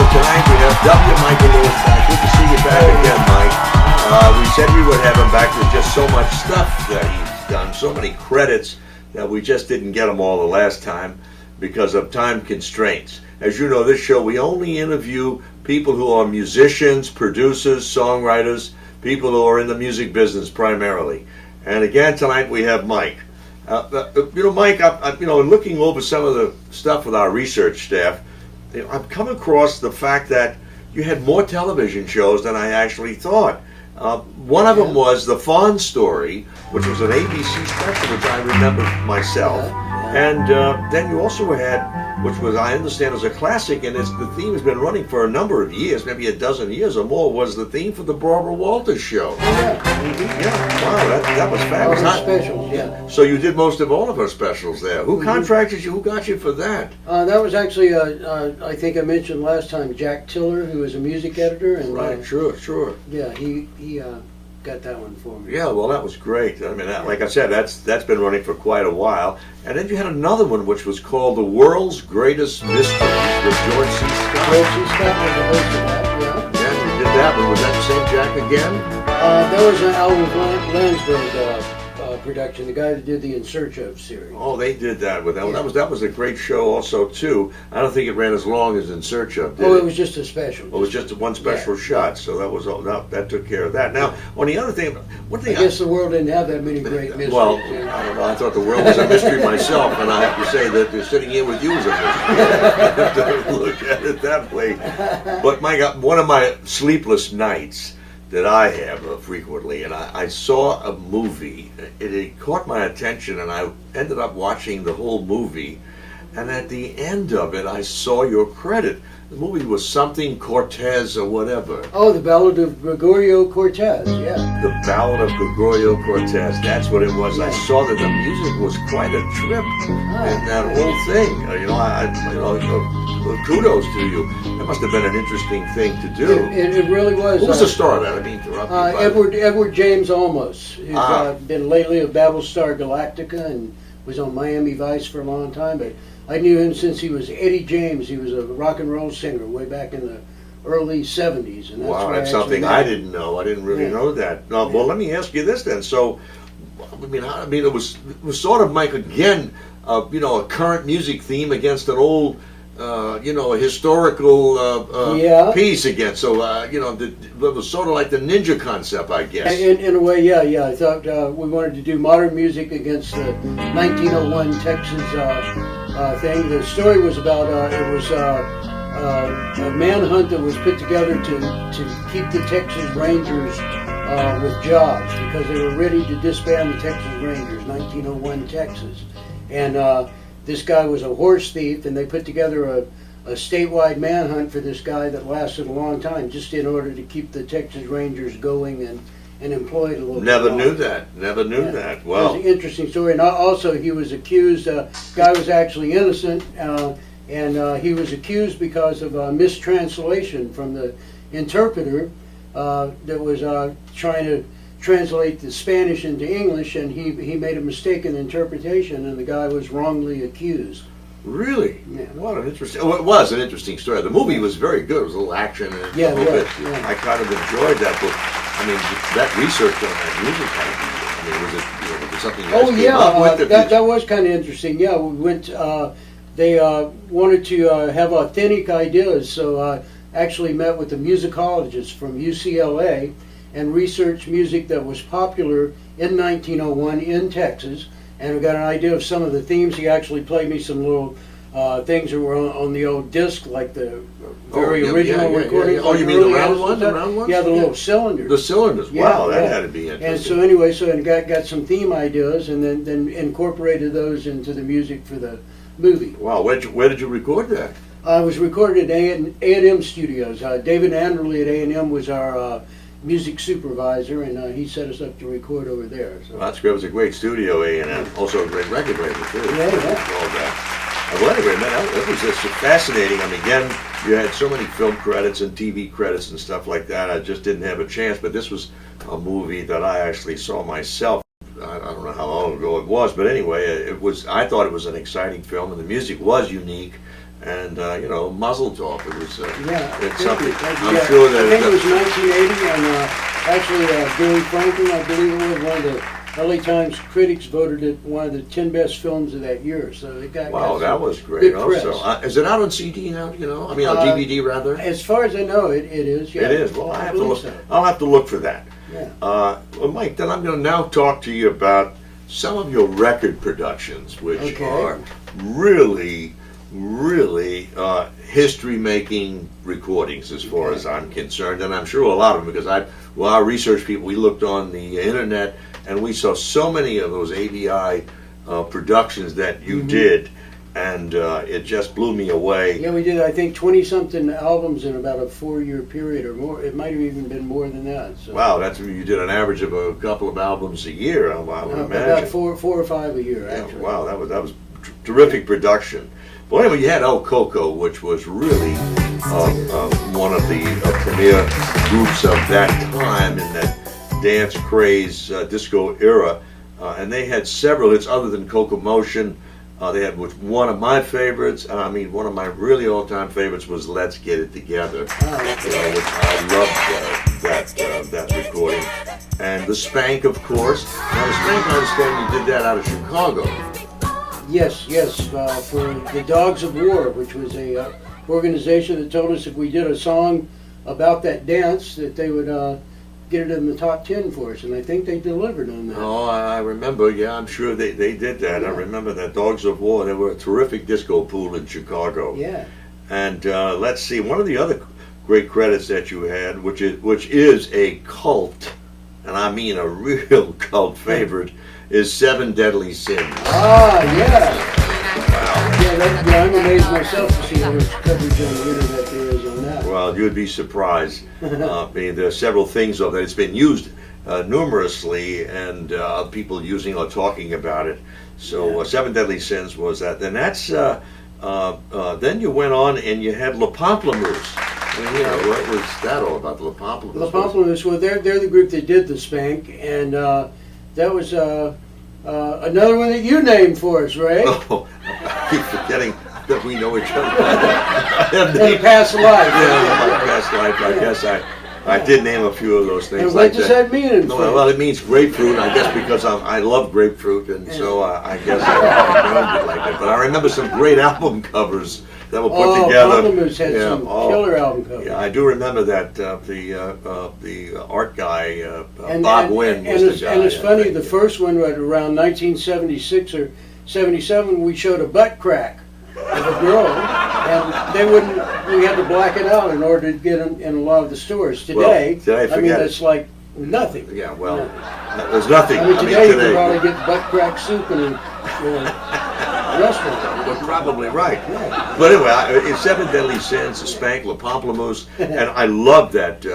tonight we have W. Michael Lewis back. Good to see you back again, Mike. We said we would have him back. There's just so much stuff that he's done, so many credits that we just didn't get them all the last time because of time constraints. As you know, this show, we only interview people who are musicians, producers, songwriters, people who are in the music business primarily. And again, tonight we have Mike. Mike, in looking over some of the stuff with our research staff, I've come across the fact that you had more television shows than I actually thought. One of them was The Fawn Story, which was an ABC special, which I remember myself. And then you also had, which was, I understand, is a classic, and the theme has been running for a number of years, maybe a dozen years or more, was the theme for the Barbara Walters show. Yeah, wow, that was fabulous. All the specials, yeah. So you did most of all of her specials there. Who contracted you? Who got you for that? That was actually, I think I mentioned last time, Jack Tiller, who was a music editor. And, right, sure. Yeah, he got that one for me. Yeah, well, that was great. I mean, like I said, that's been running for quite a while. And then you had another one which was called The World's Greatest Mysteries with George C. Scott. George C. Scott was the host of that, yeah. Yeah, you did that one. Was that the same Jack again? That was an Alan Lansbury production, the guy that did the In Search Of series. Oh, they did that with that one. That was a great show also, too. I don't think it ran as long as In Search Of, did it? It was just a special. It was just one special shot, so that was all. That took care of that. Now, on the other thing, one thing I guess the world didn't have that many great mysteries. Well, I don't know. I thought the world was a mystery myself, and I have to say that sitting here with you is a mystery. I have to look at it that way. But one of my sleepless nights that I have frequently, and I saw a movie. It caught my attention, and I ended up watching the whole movie. And at the end of it, I saw your credit. The movie was something Cortez or whatever. Oh, the Ballad of Gregorio Cortez, yeah. The Ballad of Gregorio Cortez, that's what it was. I saw that the music was quite a trip, and that whole thing. Kudos to you. That must have been an interesting thing to do. It really was. Who was the star of that? I mean, Edward James Olmos, who's been lately of Battlestar Galactica and was on Miami Vice for a long time, but I knew him since he was Eddie James. He was a rock and roll singer way back in the early 70s. And that's something I didn't know. I didn't really know that. No, well, let me ask you this then. So, it was sort of, Mike, again, a current music theme against an old, a historical piece again. So, it was sort of like the ninja concept, I guess. In a way, yeah. I thought we wanted to do modern music against the 1901 Texas thing. The story was about it was a manhunt that was put together to keep the Texas Rangers with jobs because they were ready to disband the Texas Rangers, 1901 Texas. And this guy was a horse thief, and they put together a statewide manhunt for this guy that lasted a long time just in order to keep the Texas Rangers going and employed a little Never knew that. Wow. It was an interesting story. And also he was accused, guy was actually innocent, and he was accused because of a mistranslation from the interpreter that was trying to translate the Spanish into English, and he made a mistaken interpretation, and the guy was wrongly accused. Really? Yeah. What an interesting. Well, it was an interesting story. The movie was very good. It was a little action and a little bit. Yeah. I kind of enjoyed that book. I mean, that research on that music. Was it something you guys came up with? That was kind of interesting. Yeah, we went. They wanted to have authentic ideas, so actually met with a musicologist from UCLA and researched music that was popular in 1901 in Texas. And we got an idea of some of the themes. He actually played me some little things that were on the old disc, like the very original recording. Oh, you mean the round ones? Yeah, the little cylinders. The cylinders. Wow, that had to be interesting. And so anyway, got some theme ideas, and then incorporated those into the music for the movie. Wow, where did you record that? I was recorded at A&M Studios. David Anderley at A&M was our music supervisor, and he set us up to record over there. So. Well, that's great. It was a great studio, and also a great record label too. Well, anyway, man, that was just fascinating. I mean, again, you had so many film credits and TV credits and stuff like that. I just didn't have a chance, but this was a movie that I actually saw myself. I don't know how long ago it was, but anyway, I thought it was an exciting film, and the music was unique. And Mazel Tov. It was it's something. I'm sure that I think it was 1980, and actually Billy Franklin, I believe it was, one of the LA Times critics voted it one of the 10 best films of that year. So it got that was great. Also, is it out on CD now? I mean, on DVD rather. As far as I know, it is. Yeah. It is. Well, I have to look. So. I'll have to look for that. Yeah. Well, Mike, then I'm going to now talk to you about some of your record productions, which are really history-making recordings as far as I'm concerned, and I'm sure a lot of them, because our research people, we looked on the internet and we saw so many of those AVI productions that you did, and it just blew me away. Yeah, we did, I think, 20-something albums in about a 4-year period or more. It might have even been more than that. So. Wow, you did an average of a couple of albums a year, I would imagine. About four or five a year, actually. Wow, that was terrific production. Well, anyway, you had El Coco, which was really one of the premier groups of that time in that dance craze disco era, and they had several hits other than Coco Motion. They had one of my favorites. One of my really all-time favorites was "Let's Get It Together," which I loved that recording. And the Spank, of course. Now, the Spank, I understand you did that out of Chicago. Yes, for the Dogs of War, which was a organization that told us if we did a song about that dance, that they would get it in the top 10 for us, and I think they delivered on that. Oh, I remember, yeah, I'm sure they did that. Yeah. I remember that. Dogs of War, they were a terrific disco pool in Chicago. Yeah. And let's see, one of the other great credits that you had, which is a cult, and I mean a real cult favorite, is Seven Deadly Sins. Ah, yeah. Wow. I'm amazed myself to see how much coverage on the internet there is on that. Well, you'd be surprised. There are several things of that. It's been used numerously, and people using or talking about it. So Seven Deadly Sins was that. And that's, then you went on and you had La Pamplemousse. What was that all about, La Pamplemousse? La Pamplemousse, well, they're the group that did the Spank, and that was another one that you named for us, Ray. Oh, I keep forgetting that we know each other. In a past life. Yeah, in my past life. I guess I did name a few of those things. And what does that mean? Well, it means grapefruit. I guess because I love grapefruit, and so I guess I named it like that. But I remember some great album covers that were put together. Pamplemousse had some killer album covers. Yeah, I do remember that. The art guy, Bob Wynn, was the guy. And it's funny, the first one was around 1976 or 77. We showed a butt crack of a girl, and they wouldn't. We had to black it out in order to get them in a lot of the stores. Today, that's like nothing. Yeah, well, there's nothing. Today you can probably get butt crack soup in a restaurant. You're probably right. Yeah. But anyway, it's Seven Deadly Sins, Spank, La Pamplemousse, and I love that.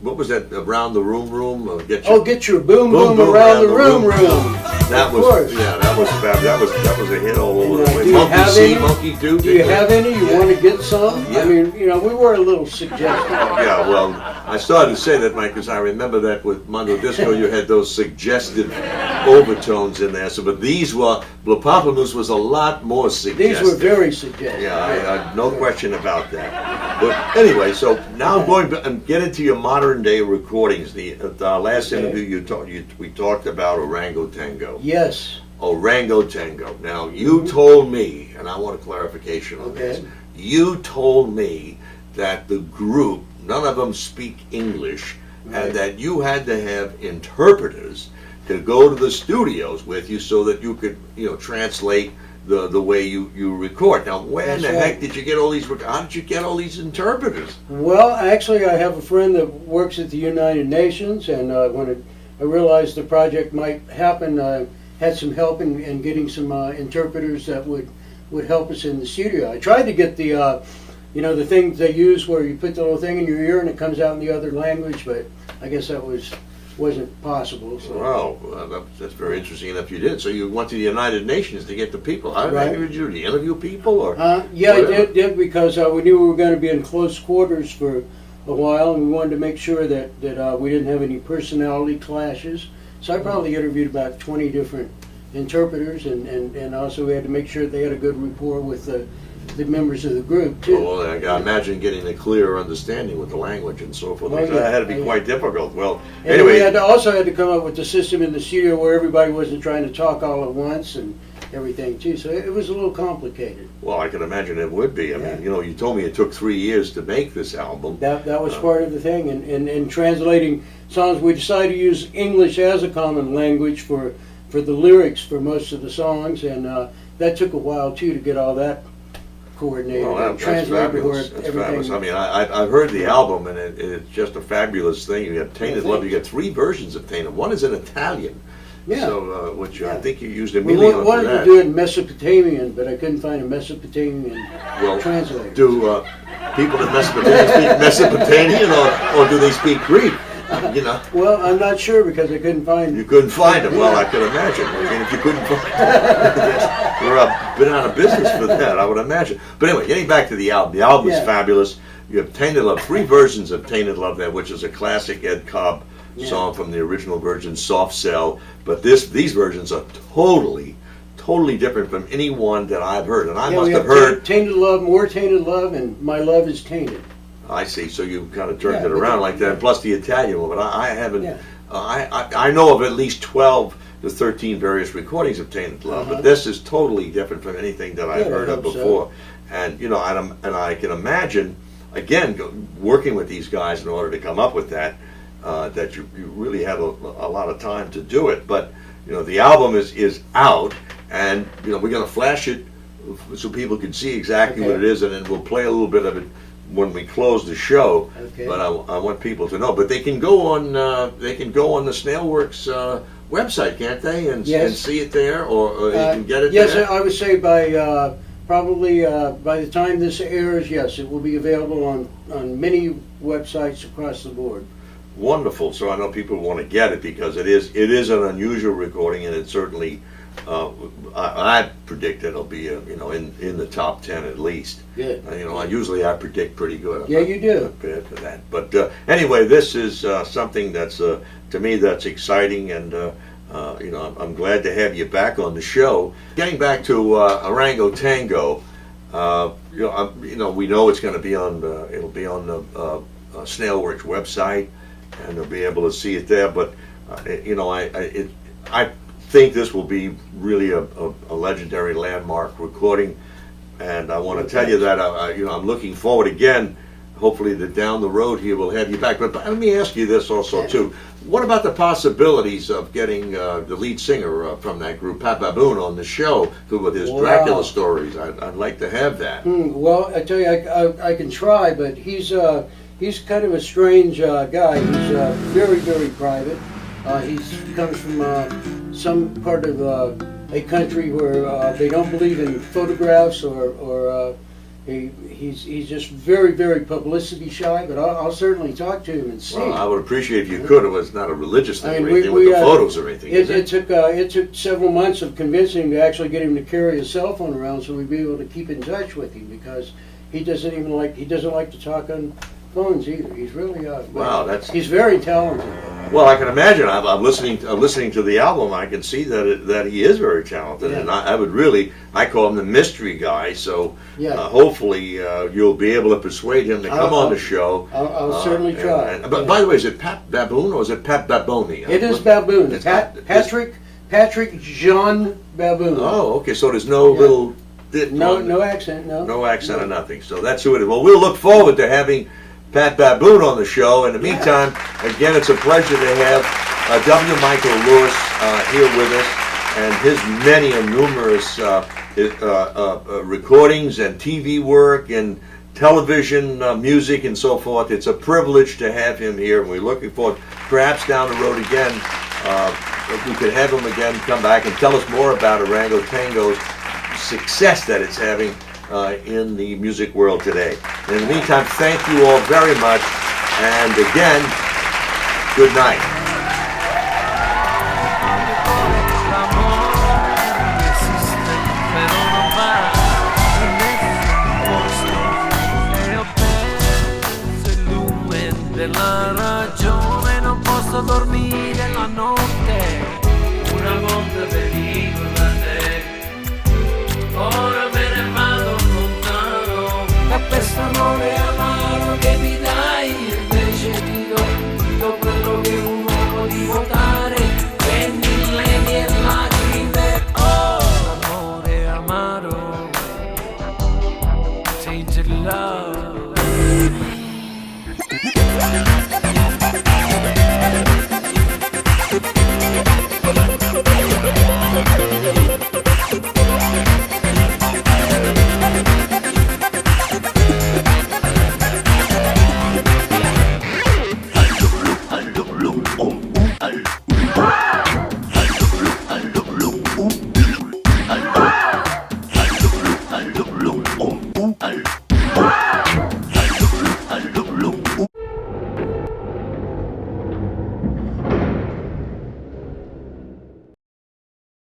What was that? Around the Room? Get your boom around the room. That was that was fabulous. That was a hit all over the place. Monkey See, Monkey Do. Do you have any? You want to get some? Yeah. I mean, we were a little suggestive. Yeah, well, I started to say that, Mike, because I remember that with Mondo Disco, you had those suggestive overtones in there. So, but these were, La Pamplemousse was a lot more suggestive. These were very suggestive. Yeah, no question about that. But anyway, so now I'm going to get into your modern day recordings. The last interview we talked about Orango Tango. Yes. Orango Tango. Now, you told me, and I want a clarification on this, you told me that the group, none of them speak English, and that you had to have interpreters to go to the studios with you so that you could, translate the way you record. Now, where in the heck did you get all these? How did you get all these interpreters? Well, actually, I have a friend that works at the United Nations, and when I realized the project might happen, had some help in getting some interpreters that would help us in the studio. I tried to get the the things they use where you put the little thing in your ear and it comes out in the other language, but I guess that wasn't possible. So. Wow, that's very interesting enough you did. So you went to the United Nations to get the people. How did you do? Did you interview people? Or yeah, I did because we knew we were going to be in close quarters for a while, and we wanted to make sure that we didn't have any personality clashes. So I probably interviewed about 20 different interpreters, and also we had to make sure they had a good rapport with the members of the group too. Well, I imagine getting a clearer understanding with the language and so forth. Oh, yeah. That had to be Oh, quite difficult. Well, And anyway. we also had to come up with the system in the studio where everybody wasn't trying to talk all at once and everything too. So it was a little complicated. Well, I can imagine it would be. I Yeah. mean, you told me it took 3 years to make this album. That was part of the thing. And translating songs, we decided to use English as a common language for the lyrics for most of the songs. And that took a while too to get all that coordinated Well, and that's translated to where fabulous. That's everything. fabulous. I mean, I've heard the album, and it's just a fabulous thing. You have Tainted Yeah, Love. You get 3 versions of Tainted. One is in Italian. Yeah. So, which I Yeah. think you used We Emilio for wanted that. to do it in Mesopotamian, but I couldn't find a Mesopotamian Well, translator. Do people in Mesopotamia speak Mesopotamian, or do they speak Greek? You know, Well, I'm not sure because I couldn't find. you couldn't find them. Well, I could imagine. I mean, if you couldn't find them, we're been out of business for that, I would imagine. But anyway, getting back to the album. The album is Yeah. fabulous. You have Tainted Love, 3 versions of Tainted Love there, which is a classic Ed Cobb Yeah. song from the original version, Soft Cell. But these versions are totally different from any one that I've heard. And I Yeah, must we have heard. Tainted Love, More Tainted Love, and My Love is Tainted. I see. So you kind of turned Yeah, it but around the- like that. Plus the Italian one, but I haven't. Yeah. I know of at least 12 to 13 various recordings of Tainted Love, but this is totally different from anything that I've Good, I heard of hope so. before. And I can imagine, again, working with these guys in order to come up with that, that you really have a lot of time to do it. But the album is out, and we're going to flash it so people can see exactly what it Okay. is, and then we'll play a little bit of it when we close the show. Okay. But I want people to know. But they can go on the SnailWorx website, can't they? And Yes. see it there, or you can get it Yes, there. I would say by probably by the time this airs, yes, it will be available on many websites across the board. Wonderful. So I know people want to get it because it is an unusual recording, and it certainly I predict it'll be in the top 10 at least. Good. I predict pretty good. Yeah, you do. Prepared for that. But anyway, this is something that's to me that's exciting, and I'm glad to have you back on the show. Getting back to Orango Tango, we know it's going to be on it'll be on the SnailWorx website, and they'll be able to see it there. But I think this will be really a legendary landmark recording, and I want to tell you that I'm looking forward again. Hopefully, that down the road here we'll have you back. But let me ask you this also too: what about the possibilities of getting the lead singer from that group, Pat Baboon, on the show with his Wow. Dracula stories? I'd like to have that. Well, I tell you, I can try, but he's kind of a strange guy. He's very, very private. He comes from some part of a country where they don't believe in photographs, or he's just very, very publicity shy. But I'll certainly talk to him and see. Well, I would appreciate if you could. It was not a religious thing I mean, or anything with the photos or anything. It took several months of convincing him to actually get him to carry his cell phone around so we'd be able to keep in touch with him, because he doesn't like to talk on phones either. He's really Wow, he's very talented. Well, I can imagine. I'm listening to the album. I can see that he is very talented, Yeah. and I call him the mystery guy. So Yeah. hopefully you'll be able to persuade him to come on the show. I'll certainly try. But by the way, is it Pat Baboon or is it Pat Baboni? It is Baboon. It's Patrick Jean Baboon. Oh, okay. So there's no Yeah. little dit on- No accent. no accent or nothing. So that's who it is. Well, we'll look forward to having Pat Baboon on the show. In the meantime, again, it's a pleasure to have W. Michael Lewis here with us, and his many and numerous recordings and TV work and television music and so forth. It's a privilege to have him here, and we're looking forward, perhaps down the road again, if we could have him again come back and tell us more about Orango Tango's success that it's having in the music world today. In the meantime, thank you all very much, and again, good night. Della ragione non posso dormire la notte, una volta venivo da te, ora me ne vado lontano. Bye.